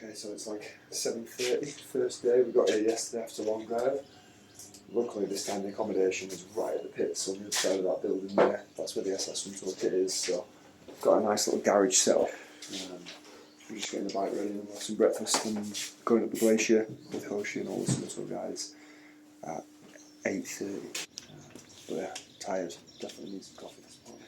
Okay, so it's like 7:30, first day. We got here yesterday after a long drive. Luckily, this time the accommodation was right at the pits on the other side of that building there. That's where the SS1 pit is, so got a nice little garage set up. We're just getting the bike ready and we'll have some breakfast and going up the Glacier with Hoshi and all the Summit Tour guys at 8:30. But yeah, tired. Definitely need some coffee this morning.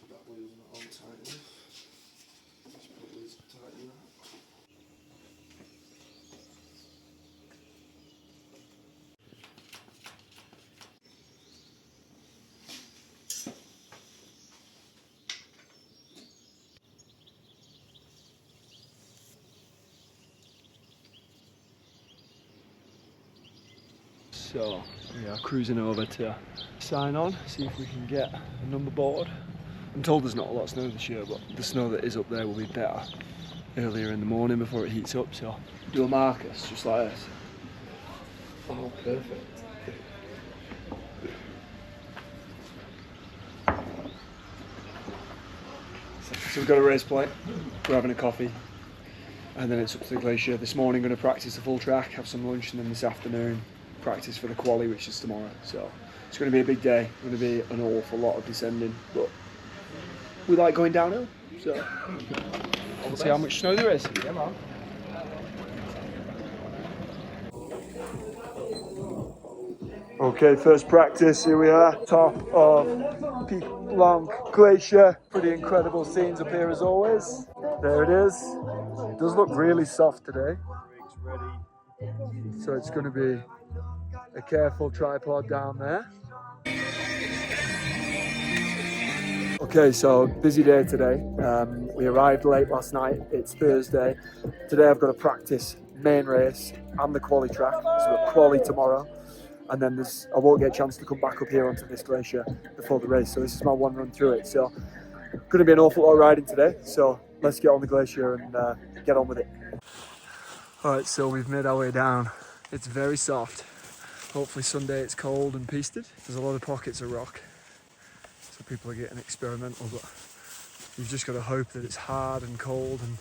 That wheel's not on tight enough. Just put these tighten that. So we are cruising over to sign on, see if we can get a number board. I'm told there's not a lot of snow this year, but the snow that is up there will be better earlier in the morning before it heats up, so do a Marcus just like this. Oh, perfect. So we've got a race plate, we're having a coffee, and then it's up to the Glacier. This morning going to practice the full track, have some lunch, and then this afternoon practice for the quali, which is tomorrow. So it's going to be a big day, going to be an awful lot of descending, but we like going downhill, so we'll see how much snow there is. Yeah, man. Okay, first practice, here we are, top of Peak Blanc Glacier. Pretty incredible scenes up here as always. There it is. It does look really soft today. So it's going to be a careful tripod down there. Okay, so busy day today. We arrived late last night. It's Thursday. Today I've got to practice main race and the quali track. So we've got quali tomorrow. And then I won't get a chance to come back up here onto this glacier before the race. So this is my one run through it. So going to be an awful lot of riding today. So let's get on the glacier and get on with it. All right, so we've made our way down. It's very soft. Hopefully Sunday it's cold and pisted. There's a lot of pockets of rock. So people are getting experimental, but you've just got to hope that it's hard and cold and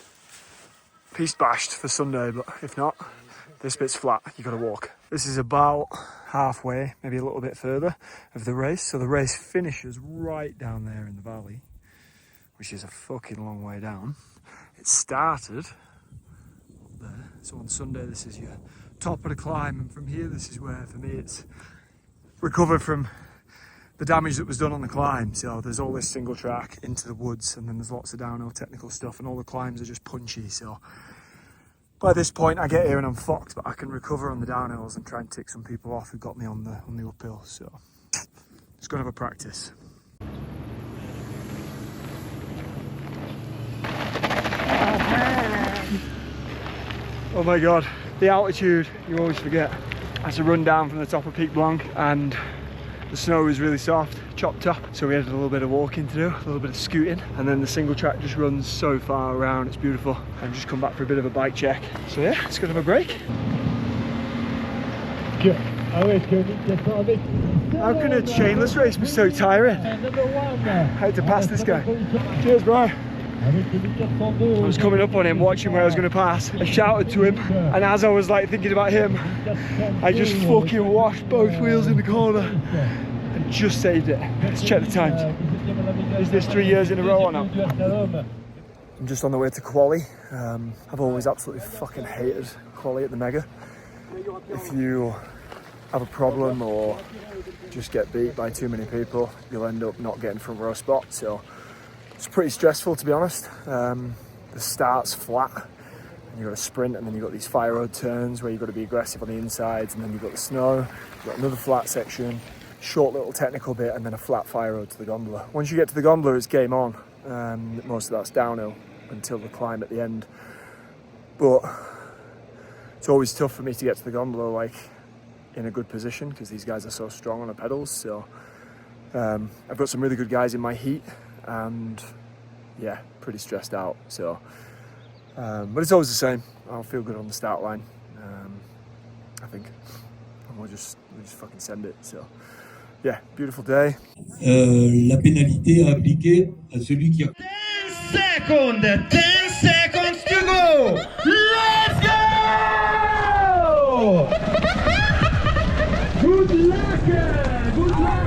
piste bashed for Sunday. But if not, this bit's flat, you've got to walk. This is about halfway, maybe a little bit further of the race. So the race finishes right down there in the valley, which is a fucking long way down. It started up there. So on Sunday, this is your top of the climb. And from here, this is where, for me, it's recovered from the damage that was done on the climb. So there's all this single track into the woods, and then there's lots of downhill technical stuff, and all the climbs are just punchy. So by this point I get here and I'm fucked, but I can recover on the downhills and try and tick some people off who got me on the uphill. So just gonna have a practice. Oh my god, the altitude, you always forget. I had to run down from the top of Peak Blanc and the snow was really soft, chopped up, so we had a little bit of walking to do, a little bit of scooting, and then the single track just runs so far around, it's beautiful. I've just come back for a bit of a bike check. So yeah, it's gonna have a break. How can a chainless race be so tiring? I had to pass this guy. Cheers, bro. I was coming up on him, watching where I was going to pass. I shouted to him, and as I was like thinking about him, I just fucking washed both wheels in the corner and just saved it. Let's check the times. Is this 3 years in a row or not? I'm just on the way to quali. I've always absolutely fucking hated quali at the Mega. If you have a problem or just get beat by too many people, you'll end up not getting front row spot. So it's pretty stressful, to be honest. The start's flat, and you've got to sprint, and then you've got these fire road turns where you've got to be aggressive on the insides, and then you've got the snow, you've got another flat section, short little technical bit, and then a flat fire road to the gondola. Once you get to the gondola, it's game on. Most of that's downhill until the climb at the end. But it's always tough for me to get to the gondola like in a good position because these guys are so strong on the pedals. So I've got some really good guys in my heat, and yeah, pretty stressed out. So but it's always the same. I'll feel good on the start line, I think, and we'll just fucking send it. So Yeah, beautiful day. La pénalité à appliquer à celui qui a... 10 seconds to go! Let's go! Good luck! Good luck!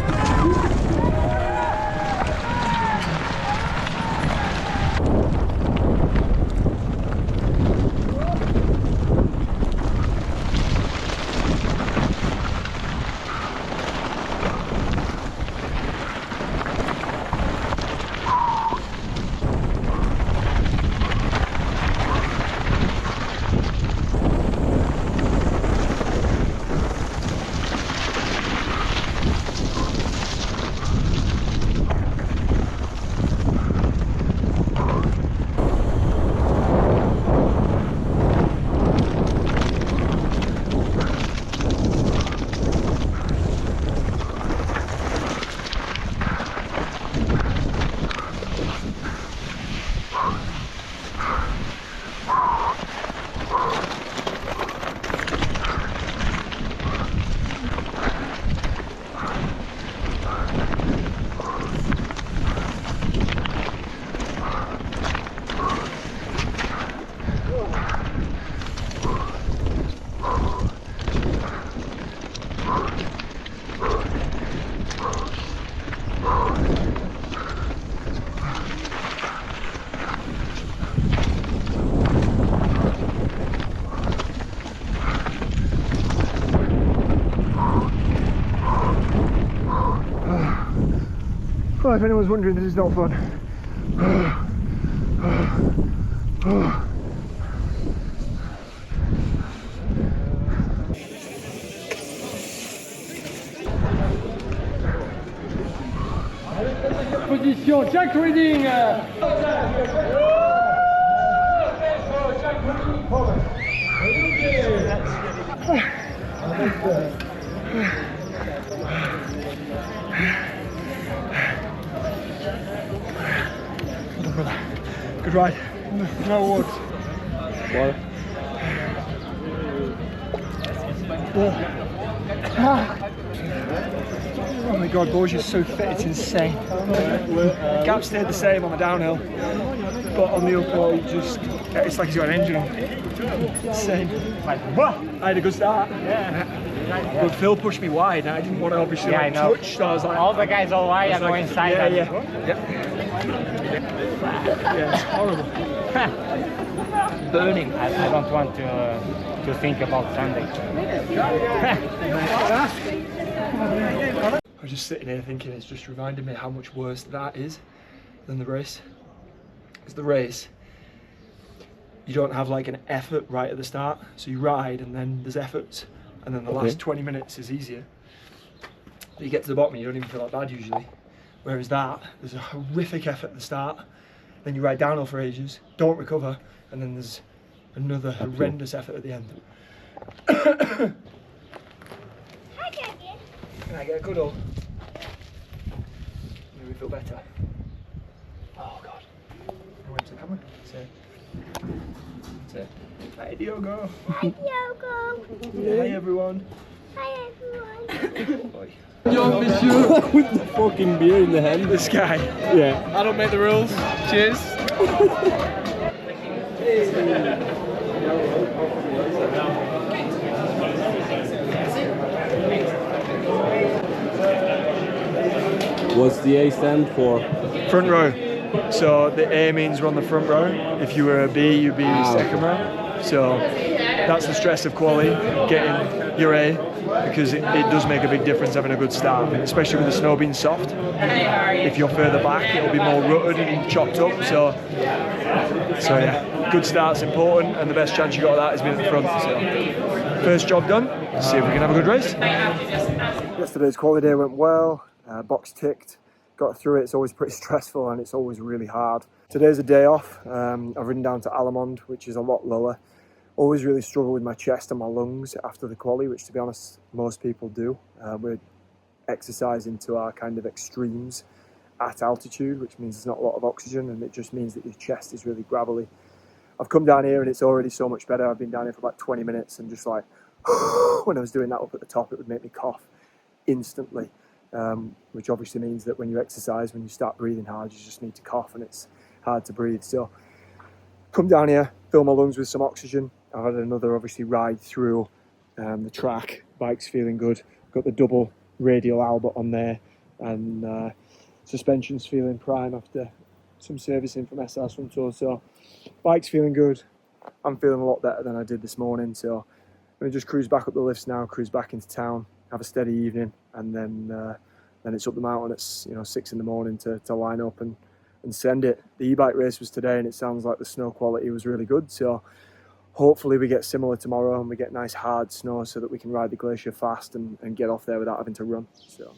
Well, if anyone's wondering, this is not fun. Position, Jack Reading. Good ride. No words. Water. Oh my god, Borgia's so fit, it's insane. Gap stayed the same on the downhill, but on the uphill, it's like he's got an engine on. Insane. Like, whoa! I had a good start. Yeah. But Phil pushed me wide, and I didn't want to obviously touch, so I was like... All the guys all wide are going inside. Yeah. Yeah, it's horrible. Burning. I don't want to think about Sunday. I was just sitting here thinking, it's just reminded me how much worse that is than the race. Because the race, you don't have like an effort right at the start, so you ride and then there's efforts, and then the last 20 minutes is easier. But you get to the bottom and you don't even feel that bad usually. Whereas that, there's a horrific effort at the start, then you ride downhill for ages, don't recover, and then there's another horrendous effort at the end. Can I get a cuddle? Maybe we feel better. Oh god. I went to the camera. Say, hi Diogo. Hi Diogo. Hi everyone. Hi everyone. Oi. Young monsieur. With the fucking beer in the hand. This guy. Yeah. I don't make the rules. Cheers. What's the A stand for? Front row. So the A means we're on the front row. If you were a B, you'd be second row. So that's the stress of quali, getting your A, because it does make a big difference having a good start, especially with the snow being soft. If you're further back, it'll be more rutted and chopped up. So yeah, good start's important, and the best chance you got of that is being at the front. So first job done. Let's see if we can have a good race. Yesterday's quali day went well. Box ticked, got through it. It's always pretty stressful and it's always really hard. Today's a day off. I've ridden down to Allemond, which is a lot lower. Always really struggle with my chest and my lungs after the quali, which to be honest, most people do. We're exercising to our kind of extremes at altitude, which means there's not a lot of oxygen, and it just means that your chest is really gravelly. I've come down here and it's already so much better. I've been down here for about 20 minutes and just like, when I was doing that up at the top, it would make me cough instantly. which obviously means that when you exercise, when you start breathing hard, you just need to cough and it's hard to breathe. So come down here, fill my lungs with some oxygen. I've had another obviously ride through the track. Bike's feeling good. Got the double radial Albert on there, and suspension's feeling prime after some servicing from SR Suntour. So bike's feeling good. I'm feeling a lot better than I did this morning. So I'm gonna just cruise back up the lifts now, cruise back into town, have a steady evening, and then it's up the mountain at 6 in the morning to line up and send it. The e-bike race was today, and it sounds like the snow quality was really good. So hopefully we get similar tomorrow and we get nice hard snow so that we can ride the Glacier fast and get off there without having to run. So.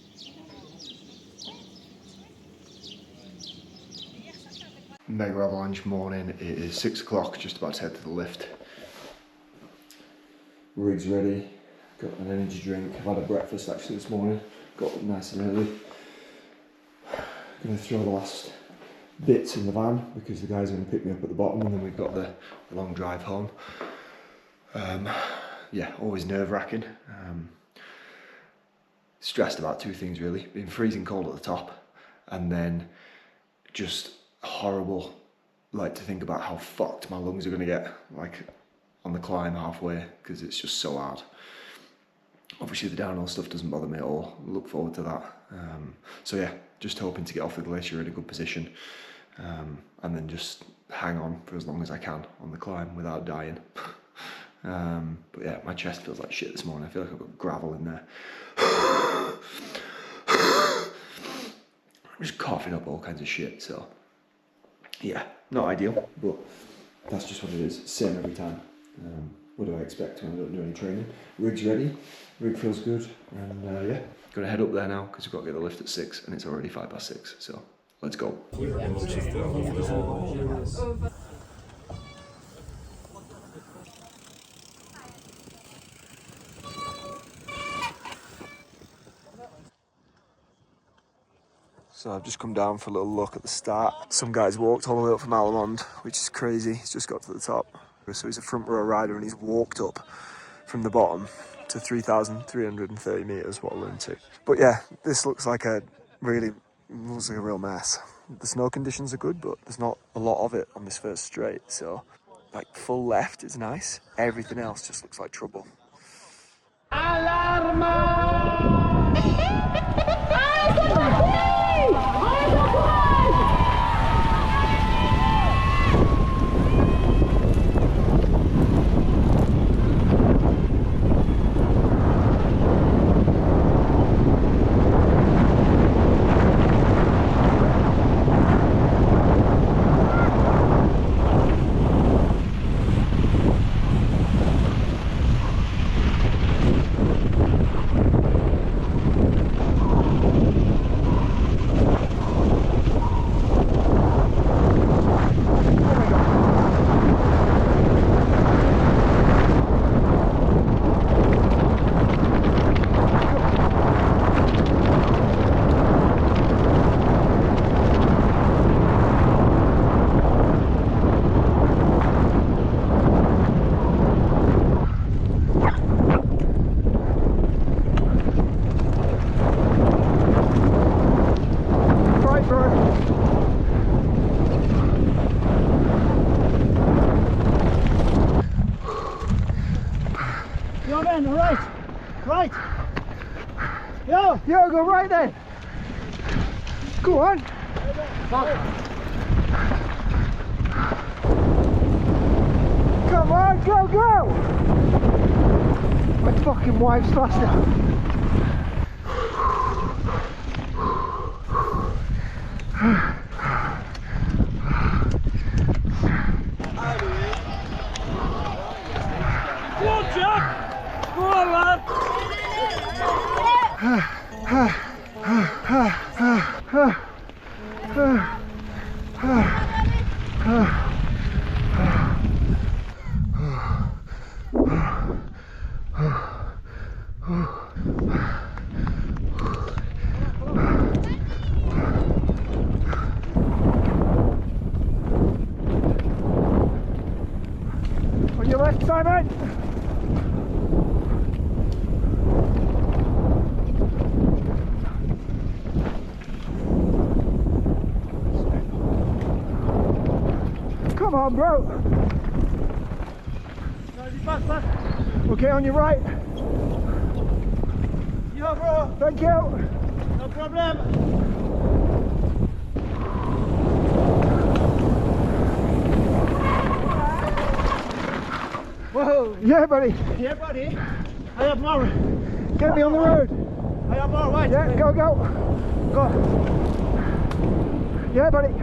Megavalanche morning. It is 6 o'clock, just about to head to the lift. Rig's ready, got an energy drink. I've had a breakfast actually this morning, got up nice and early. Gonna throw the last bits in the van because the guys are going to pick me up at the bottom, and then we've got the long drive home. Yeah, always nerve-wracking. Stressed about two things really: being freezing cold at the top, and then just horrible, like, to think about how fucked my lungs are going to get, like, on the climb halfway, because it's just so hard. Obviously the downhill stuff doesn't bother me at all. Look forward to that. So yeah, just hoping to get off the Glacier in a good position, and then just hang on for as long as I can on the climb without dying. But yeah, my chest feels like shit this morning. I feel like I've got gravel in there. I'm just coughing up all kinds of shit, so yeah, not ideal, but that's just what it is. Same every time. What do I expect when I don't do any training? Rig's ready, rig feels good, and yeah, gotta head up there now because we've got to get the lift at 6 and it's already 6:05, so let's go. So I've just come down for a little look at the start. Some guys walked all the way up from Alamond, which is crazy. He's just got to the top. So he's a front row rider and he's walked up from the bottom to 3,330 metres. What a lunatic. But yeah, this looks like a real mess. The snow conditions are good, but there's not a lot of it on this first straight. So like full left is nice. Everything else just looks like trouble. Diogo, right then. Go on. Come on, go, go. My fucking wife's faster. On your left, Simon. on, bro. Okay, on your right. Yeah, bro. Thank you. No problem. Whoa. Yeah, buddy. Yeah, buddy. I have more. Get me on the road. I have more. Right. Yeah, go, go. Go. Yeah, buddy.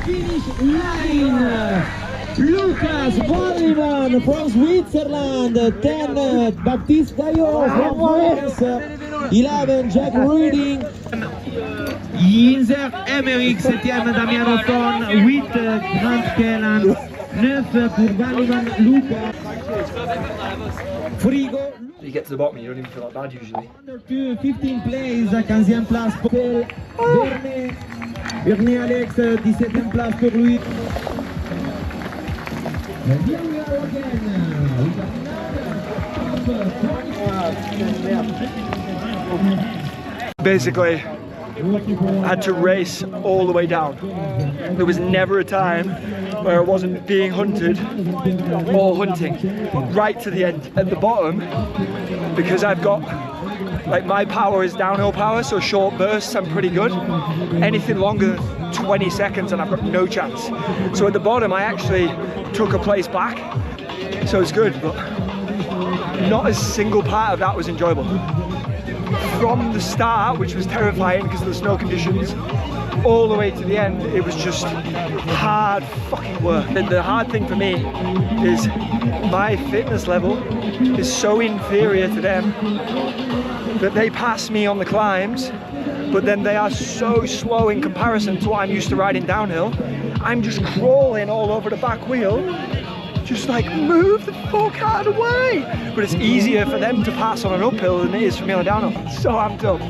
Finish line. Lucas Bolivan from Switzerland, 10 Baptiste Gaillot from France, 11 Jack Reading. Yinzer Emmerich, 7e Damiano Thon, 8 Grant Kellan, 9 pour Bolivan Lucas. Frigo. You get to the bottom, you don't even feel that bad usually. Under 2, 15 plays, 15e place pour Bernet. Bernet Alex, 17e place pour lui. And here we are again. We got another Basically, I had to race all the way down. There was never a time where I wasn't being hunted or hunting, right to the end. At the bottom, because I've got, like, my power is downhill power, so short bursts I'm pretty good. Anything longer than 20 seconds and I've got no chance. So at the bottom I actually took a place back, so it's good, but not a single part of that was enjoyable. From the start, which was terrifying because of the snow conditions, all the way to the end, it was just hard fucking work. And the hard thing for me is my fitness level is so inferior to them that they pass me on the climbs, but then they are so slow in comparison to what I'm used to riding downhill. I'm just crawling all over the back wheel, just like, move the fuck out of the way. But it's easier for them to pass on an uphill than it is for me on a downhill. So amped up.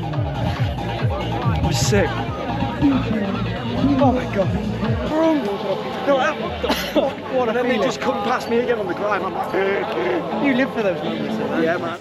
It was sick. Oh my god. No, what the fuck? What a feeling. They just couldn't pass me again on the climb. I'm like, you live for those moments, man. Yeah, man.